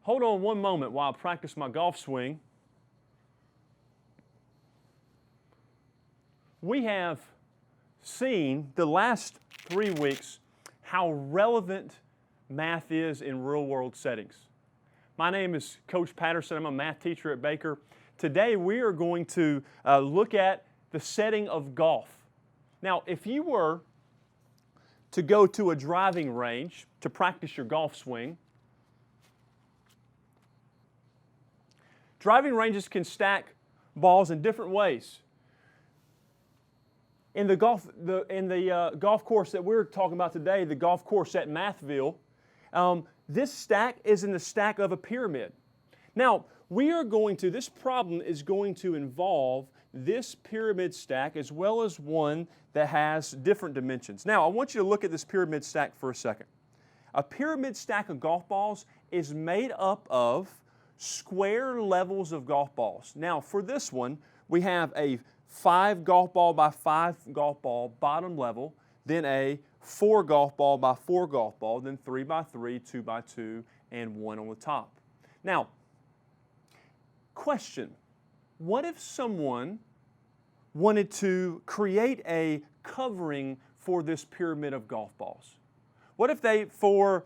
Hold on one moment while I practice my golf swing. We have seen the last 3 weeks how relevant math is in real-world settings. My name is Coach Patterson. I'm a math teacher at Baker. Today we are going to look at the setting of golf. Now, if you were to go to a driving range to practice your golf swing, driving ranges can stack balls in different ways. In the golf course that we're talking about today, the golf course at Mathville, this stack is in the stack of a pyramid. Now, this problem is going to involve this pyramid stack as well as one that has different dimensions. Now, I want you to look at this pyramid stack for a second. A pyramid stack of golf balls is made up of square levels of golf balls. Now, for this one, we have a 5 golf ball by 5 golf ball bottom level, then a 4 golf ball by 4 golf ball, then 3 by 3, 2 by 2, and 1 on the top. Now, question, what if someone wanted to create a covering for this pyramid of golf balls? What if they, for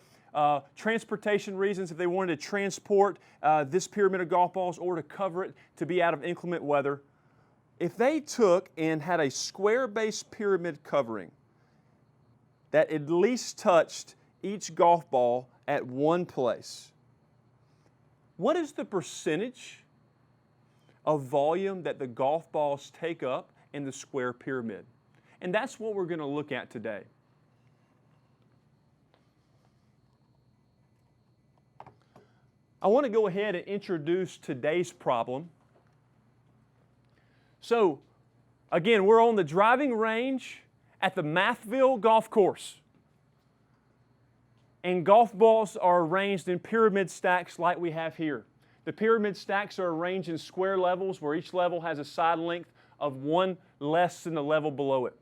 transportation reasons, if they wanted to transport this pyramid of golf balls or to cover it to be out of inclement weather, if they took and had a square-based pyramid covering that at least touched each golf ball at one place, what is the percentage of volume that the golf balls take up in the square pyramid? And that's what we're going to look at today. I want to go ahead and introduce today's problem. So, again, we're on the driving range at the Mathville Golf Course. And golf balls are arranged in pyramid stacks like we have here. The pyramid stacks are arranged in square levels where each level has a side length of 1 less than the level below it.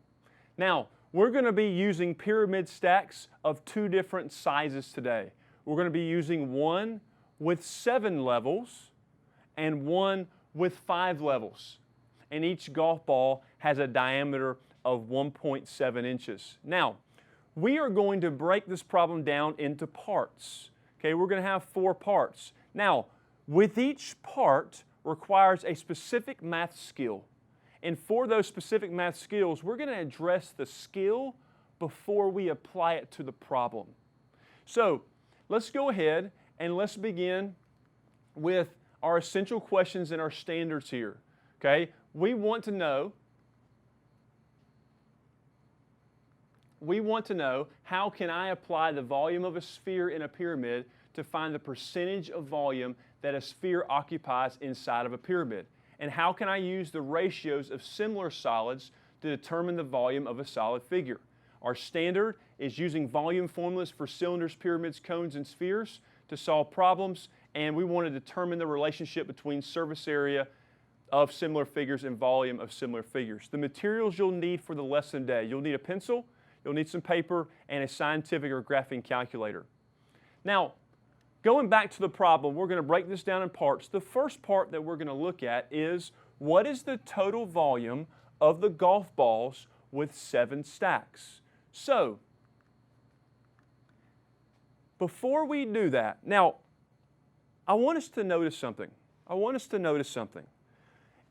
Now, we're going to be using pyramid stacks of 2 different sizes today. We're going to be using one with 7 levels and one with 5 levels. And each golf ball has a diameter of 1.7 inches. Now, we are going to break this problem down into parts. Okay, we're going to have 4 parts. Now, with each part requires a specific math skill. And for those specific math skills, we're going to address the skill before we apply it to the problem. So, let's go ahead and let's begin with our essential questions and our standards here. Okay? We want to know how can I apply the volume of a sphere in a pyramid to find the percentage of volume that a sphere occupies inside of a pyramid? And how can I use the ratios of similar solids to determine the volume of a solid figure? Our standard is using volume formulas for cylinders, pyramids, cones, and spheres to solve problems, and we want to determine the relationship between surface area of similar figures and volume of similar figures. The materials you'll need for the lesson today: you'll need a pencil, you'll need some paper, and a scientific or graphing calculator. Now, going back to the problem, we're going to break this down in parts. The first part that we're going to look at is, what is the total volume of the golf balls with 7 stacks? So, before we do that, now, I want us to notice something.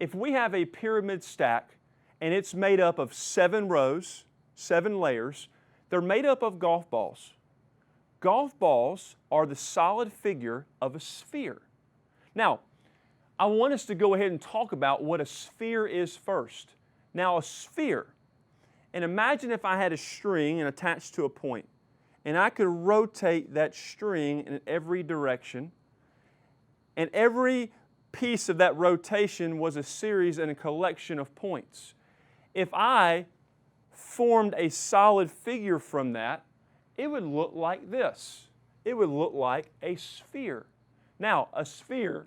If we have a pyramid stack and it's made up of 7 rows, 7 layers, they're made up of golf balls. Golf balls are the solid figure of a sphere. Now, I want us to go ahead and talk about what a sphere is first. Now, a sphere, and imagine if I had a string and attached to a point, and I could rotate that string in every direction, and every piece of that rotation was a series and a collection of points. If I formed a solid figure from that, it would look like this. It would look like a sphere. Now, a sphere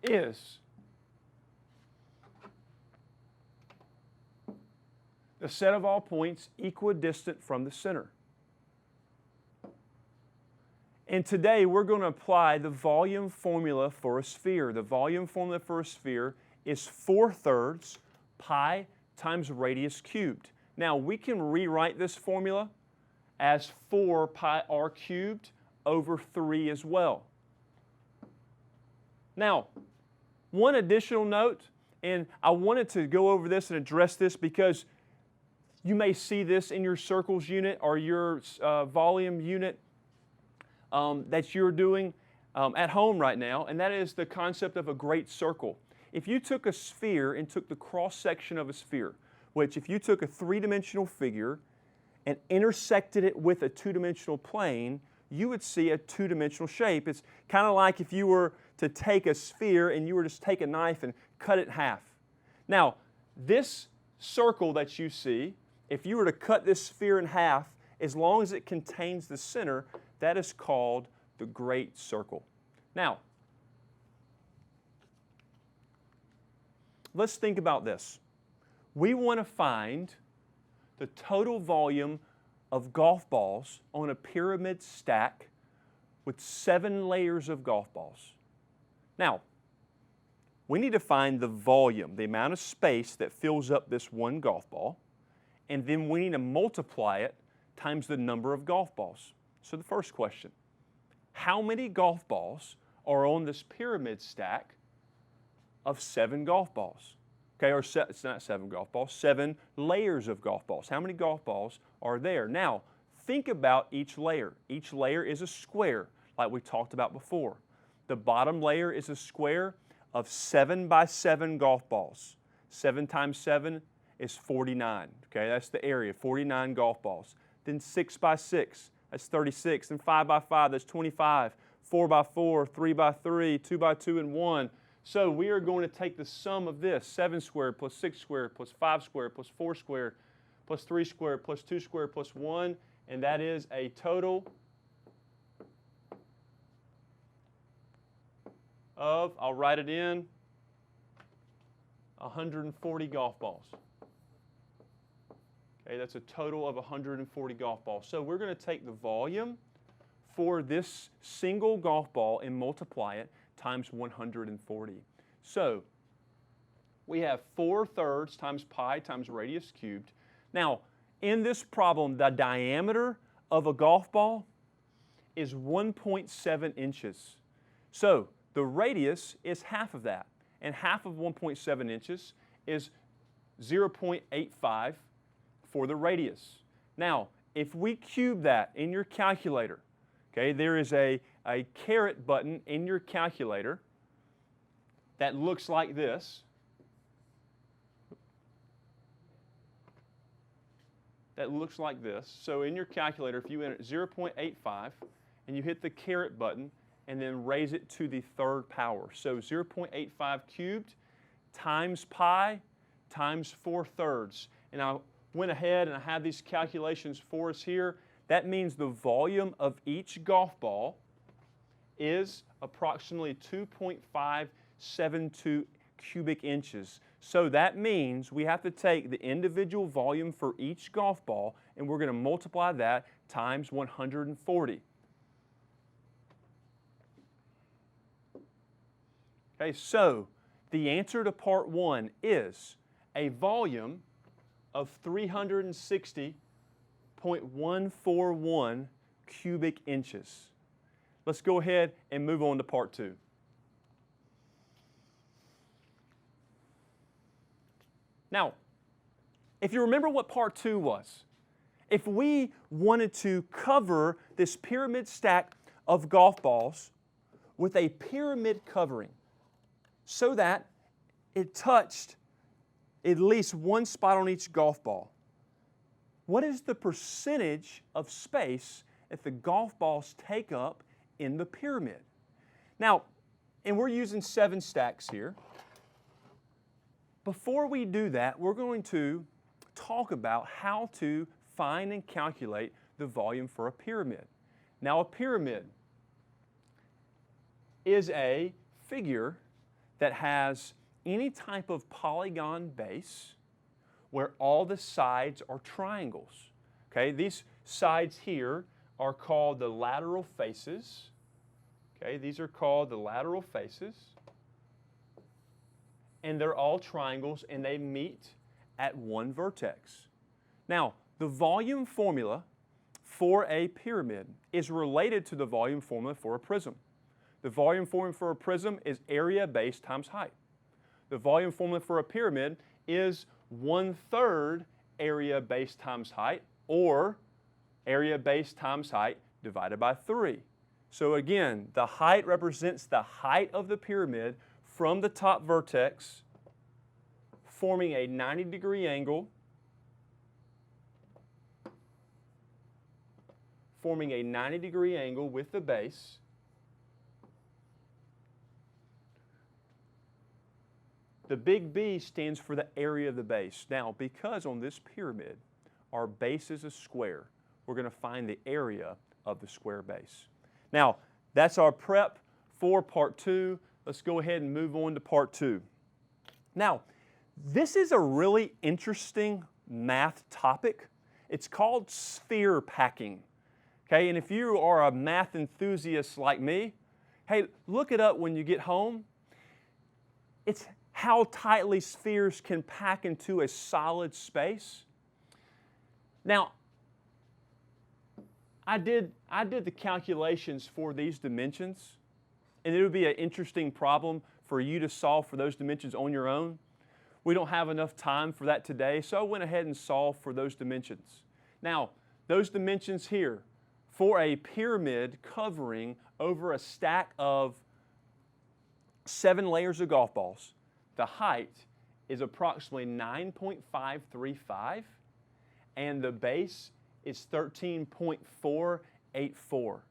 is the set of all points equidistant from the center. And today we're going to apply the volume formula for a sphere. The volume formula for a sphere is 4/3 pi times radius cubed. Now we can rewrite this formula as 4 pi r cubed over 3 as well. Now, one additional note, and I wanted to go over this and address this because you may see this in your circles unit or your volume unit that you're doing at home right now, and that is the concept of a great circle. If you took a sphere and took the cross-section of a sphere, which if you took a three-dimensional figure and intersected it with a two-dimensional plane, you would see a two-dimensional shape. It's kind of like if you were to take a sphere and you were to just take a knife and cut it in half. Now, this circle that you see, if you were to cut this sphere in half, as long as it contains the center, that is called the great circle. Now, let's think about this. We want to find the total volume of golf balls on a pyramid stack with 7 layers of golf balls. Now, we need to find the volume, the amount of space that fills up this one golf ball, and then we need to multiply it times the number of golf balls. So the first question, how many golf balls are on this pyramid stack of 7 golf balls? Okay, or it's not 7 golf balls, 7 layers of golf balls. How many golf balls are there? Now, think about each layer. Each layer is a square, like we talked about before. The bottom layer is a square of 7 by 7 golf balls. 7 times 7 is 49. Okay, that's the area, 49 golf balls. Then 6 by 6, that's 36. Then 5 by 5, that's 25. 4 by 4, 3 by 3, 2 by 2, and 1. So we are going to take the sum of this, 7 squared plus 6 squared plus 5 squared plus 4 squared plus 3 squared plus 2 squared plus 1, and that is a total of, I'll write it in, 140 golf balls. Okay, that's a total of 140 golf balls. So we're going to take the volume for this single golf ball and multiply it times 140. So we have 4/3 times pi times radius cubed. Now, in this problem, the diameter of a golf ball is 1.7 inches. So the radius is half of that, and half of 1.7 inches is 0.85 for the radius. Now, if we cube that in your calculator, okay, there is a caret button in your calculator that looks like this. That looks like this. So in your calculator, if you enter 0.85 and you hit the caret button and then raise it to the third power. So 0.85 cubed times pi times 4/3. And I went ahead and I have these calculations for us here. That means the volume of each golf ball is approximately 2.572 cubic inches. So that means we have to take the individual volume for each golf ball and we're going to multiply that times 140. Okay, so the answer to part 1 is a volume of 360.141 cubic inches. Let's go ahead and move on to part 2. Now, if you remember what part 2 was, if we wanted to cover this pyramid stack of golf balls with a pyramid covering so that it touched at least one spot on each golf ball, what is the percentage of space that the golf balls take up in the pyramid? Now, and we're using 7 stacks here. Before we do that, we're going to talk about how to find and calculate the volume for a pyramid. Now, a pyramid is a figure that has any type of polygon base where all the sides are triangles. Okay, these sides here are called the lateral faces. Okay, these are called the lateral faces. And they're all triangles and they meet at one vertex. Now, the volume formula for a pyramid is related to the volume formula for a prism. The volume formula for a prism is area base times height. The volume formula for a pyramid is 1/3 area base times height, or area base times height divided by 3. So again, the height represents the height of the pyramid from the top vertex, forming a 90-degree angle, with the base. The big B stands for the area of the base. Now, because on this pyramid, our base is a square, we're going to find the area of the square base. Now, that's our prep for part 2. Let's go ahead and move on to part 2. Now, this is a really interesting math topic. It's called sphere packing. Okay, and if you are a math enthusiast like me, hey, look it up when you get home. It's how tightly spheres can pack into a solid space. Now, I did the calculations for these dimensions, and it would be an interesting problem for you to solve for those dimensions on your own. We don't have enough time for that today, so I went ahead and solved for those dimensions. Now, those dimensions here, for a pyramid covering over a stack of 7 layers of golf balls, the height is approximately 9.535, and the base is 13.484.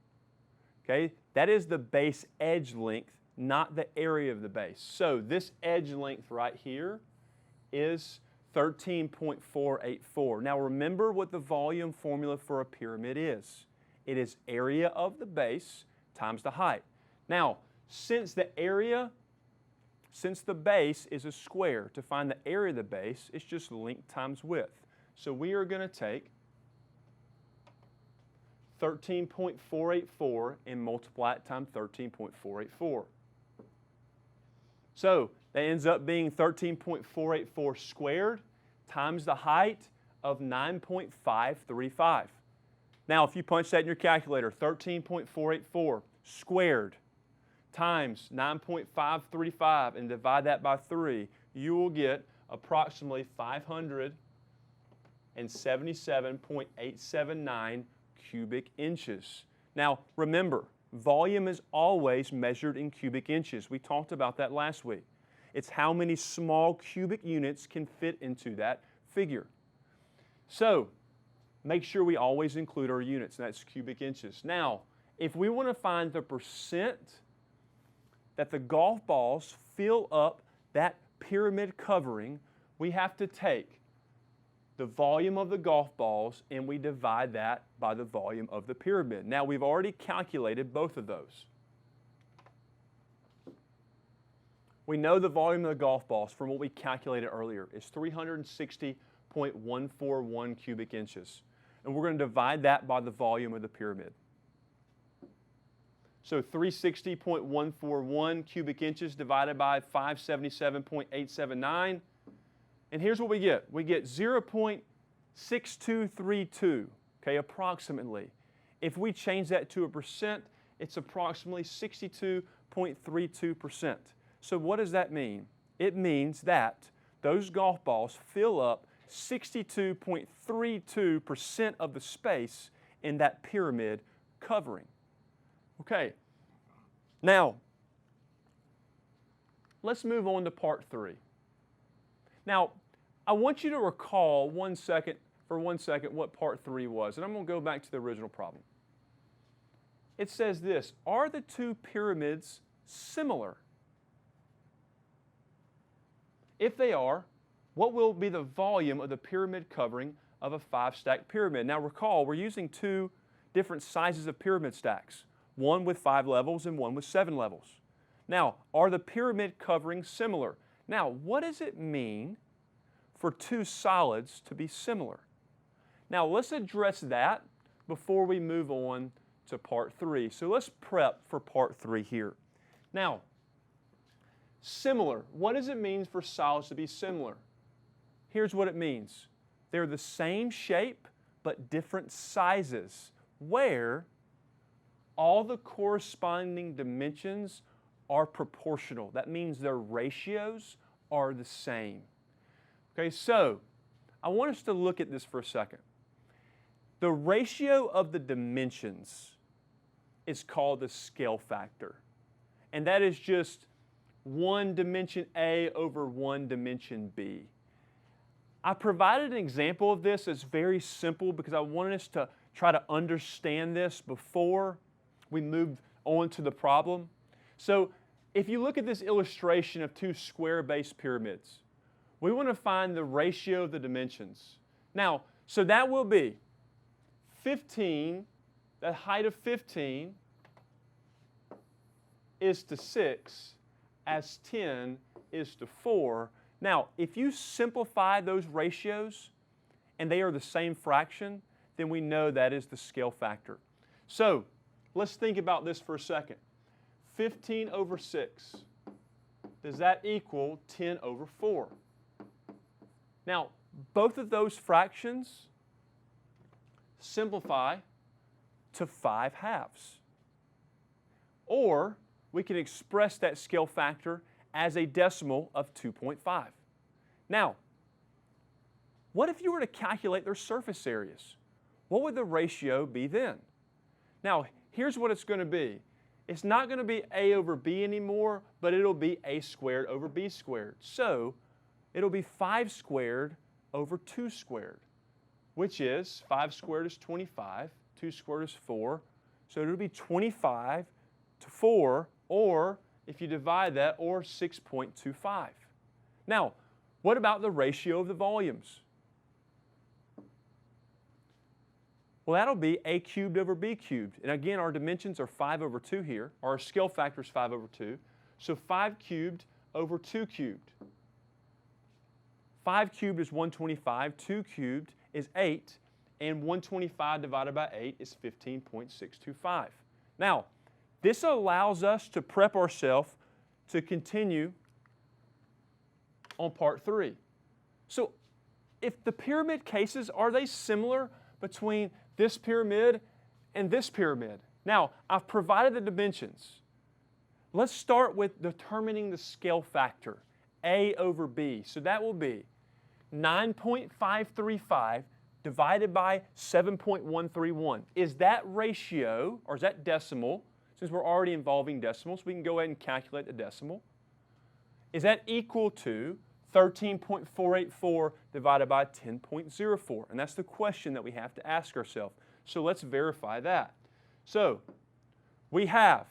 Okay, that is the base edge length, not the area of the base. So this edge length right here is 13.484. Now remember what the volume formula for a pyramid is. It is area of the base times the height. Now, since the base is a square, to find the area of the base, it's just length times width. So we are going to take 13.484 and multiply it times 13.484. So that ends up being 13.484 squared times the height of 9.535. Now, if you punch that in your calculator, 13.484 squared times 9.535 and divide that by 3, you will get approximately 577.879 cubic inches. Now, remember, volume is always measured in cubic inches. We talked about that last week. It's how many small cubic units can fit into that figure. So, make sure we always include our units, and that's cubic inches. Now, if we want to find the percent that the golf balls fill up that pyramid covering, we have to take the volume of the golf balls and we divide that by the volume of the pyramid. Now, we've already calculated both of those. We know the volume of the golf balls from what we calculated earlier is 360.141 cubic inches. And we're going to divide that by the volume of the pyramid. So 360.141 cubic inches divided by 577.879. And here's what we get. We get 0.6232, okay, approximately. If we change that to a percent, it's approximately 62.32%. So what does that mean? It means that those golf balls fill up 62.32% of the space in that pyramid covering. Okay, now let's move on to part 3. Now, I want you to recall for one second what part 3 was, and I'm going to go back to the original problem. It says this: are the two pyramids similar? If they are, what will be the volume of the pyramid covering of a 5-stack pyramid? Now recall, we're using 2 different sizes of pyramid stacks, one with 5 levels and one with 7 levels. Now, are the pyramid coverings similar? Now, what does it mean for 2 solids to be similar? Now, let's address that before we move on to part 3. So let's prep for part 3 here. Now, similar. What does it mean for solids to be similar? Here's what it means. They're the same shape but different sizes, where all the corresponding dimensions are proportional. That means their ratios are the same. Okay, so I want us to look at this for a second. The ratio of the dimensions is called the scale factor. And that is just 1 dimension A over 1 dimension B. I provided an example of this that's very simple because I wanted us to try to understand this before we move on to the problem. So if you look at this illustration of 2 square-based pyramids, we want to find the ratio of the dimensions. Now, so that will be 15, the height of 15 is to 6, as 10 is to 4. Now, if you simplify those ratios and they are the same fraction, then we know that is the scale factor. So let's think about this for a second. 15 over 6, does that equal 10 over 4? Now, both of those fractions simplify to 5 halves. Or we can express that scale factor as a decimal of 2.5. Now, what if you were to calculate their surface areas? What would the ratio be then? Now, here's what it's going to be. It's not going to be A over B anymore, but it'll be A squared over B squared. So it'll be 5 squared over 2 squared, which is 5 squared is 25, 2 squared is 4. So it'll be 25 to 4, or if you divide that, or 6.25. Now, what about the ratio of the volumes? Well, that'll be A cubed over B cubed. And again, our dimensions are 5 over 2 here. Our scale factor is 5 over 2. So 5 cubed over 2 cubed. 5 cubed is 125, 2 cubed is 8, and 125 divided by 8 is 15.625. Now, this allows us to prep ourselves to continue on part 3. So, if the pyramid cases, are they similar between this pyramid and this pyramid? Now, I've provided the dimensions. Let's start with determining the scale factor, A over B. So that will be 9.535 divided by 7.131. Is that ratio, or is that decimal? Since we're already involving decimals, we can go ahead and calculate the decimal. Is that equal to 13.484 divided by 10.04? And that's the question that we have to ask ourselves. So let's verify that. So we have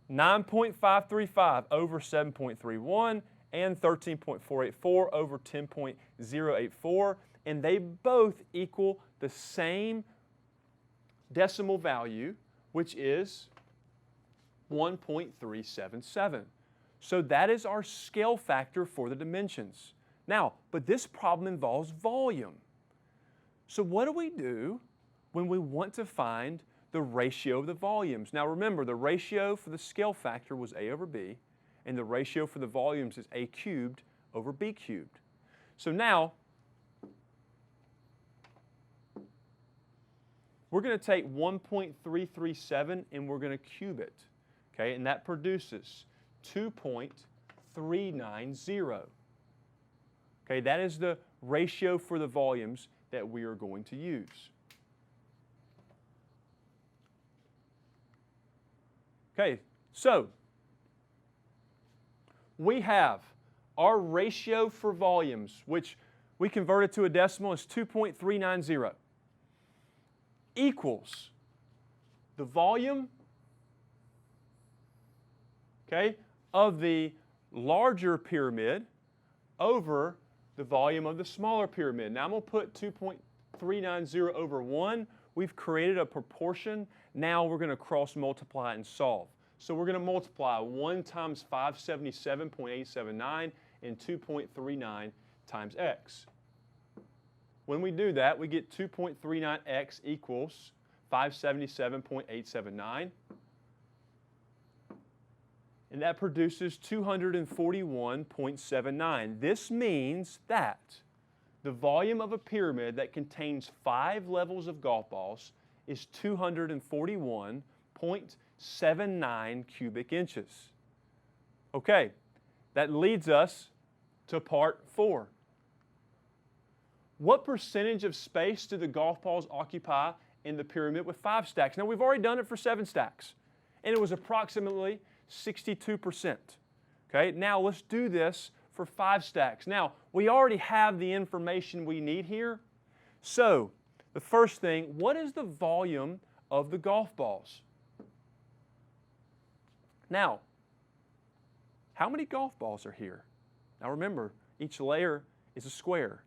9.535 over 7.31 and 13.484 over 10.084, and they both equal the same decimal value, which is 1.377. So that is our scale factor for the dimensions. Now, but this problem involves volume. So what do we do when we want to find the ratio of the volumes? Now remember, the ratio for the scale factor was A over B, and the ratio for the volumes is A cubed over B cubed. So now, we're going to take 1.337 and we're going to cube it. Okay, and that produces 2.390. Okay, that is the ratio for the volumes that we are going to use. Okay, so we have our ratio for volumes, which we converted to a decimal as 2.390, equals the volume, okay, of the larger pyramid over the volume of the smaller pyramid. Now I'm going to put 2.390 over 1. We've created a proportion. Now we're going to cross multiply and solve. So we're going to multiply 1 times 577.879 and 2.39 times x. When we do that, we get 2.39x equals 577.879. And that produces 241.79. This means that the volume of a pyramid that contains 5 levels of golf balls is 241.79 cubic inches. Okay, that leads us to part 4. What percentage of space do the golf balls occupy in the pyramid with 5 stacks? Now, we've already done it for 7 stacks, and it was approximately 62%. Okay, now let's do this for 5 stacks. Now, we already have the information we need here. So, the first thing, what is the volume of the golf balls? Now, how many golf balls are here? Now remember, each layer is a square.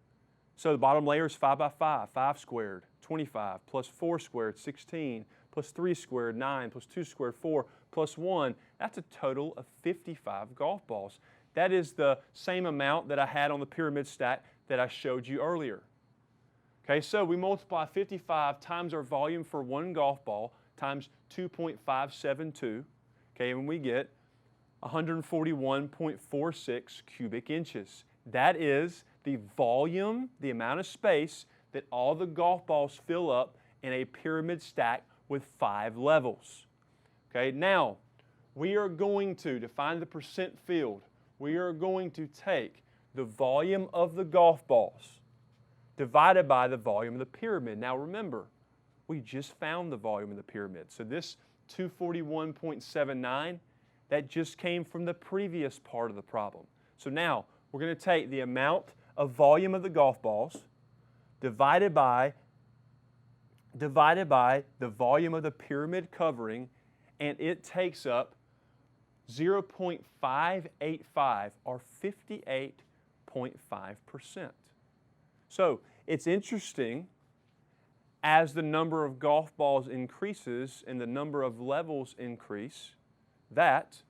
So the bottom layer is 5 by 5, 5 squared, 25, plus 4 squared, 16, plus 3 squared, 9, plus 2 squared, 4, plus 1. That's a total of 55 golf balls. That is the same amount that I had on the pyramid stack that I showed you earlier. Okay, so we multiply 55 times our volume for one golf ball times 2.572, okay, and we get 141.46 cubic inches. That is the volume, the amount of space that all the golf balls fill up in a pyramid stack with 5 levels. Okay, now we are going to find the percent filled, we are going to take the volume of the golf balls divided by the volume of the pyramid. Now remember, we just found the volume of the pyramid. So this 241.79, that just came from the previous part of the problem. So now we're going to take the amount of volume of the golf balls divided by the volume of the pyramid covering, and it takes up 0.585 or 58.5%. So it's interesting, as the number of golf balls increases and the number of levels increase, that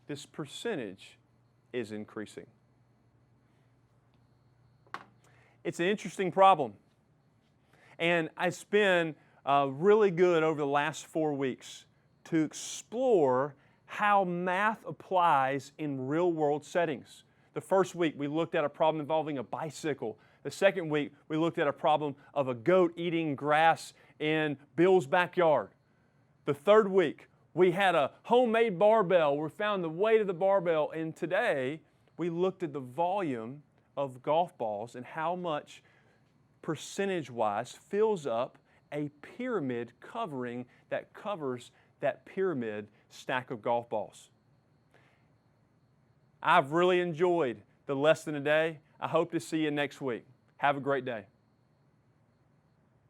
this percentage is increasing. It's an interesting problem. And it's been really good over the last 4 weeks to explore how math applies in real-world settings. The first week, we looked at a problem involving a bicycle. The second week, we looked at a problem of a goat eating grass in Bill's backyard. The third week, we had a homemade barbell. We found the weight of the barbell. And today, we looked at the volume of golf balls and how much percentage-wise fills up a pyramid covering that covers that pyramid stack of golf balls. I've really enjoyed the lesson today. I hope to see you next week. Have a great day.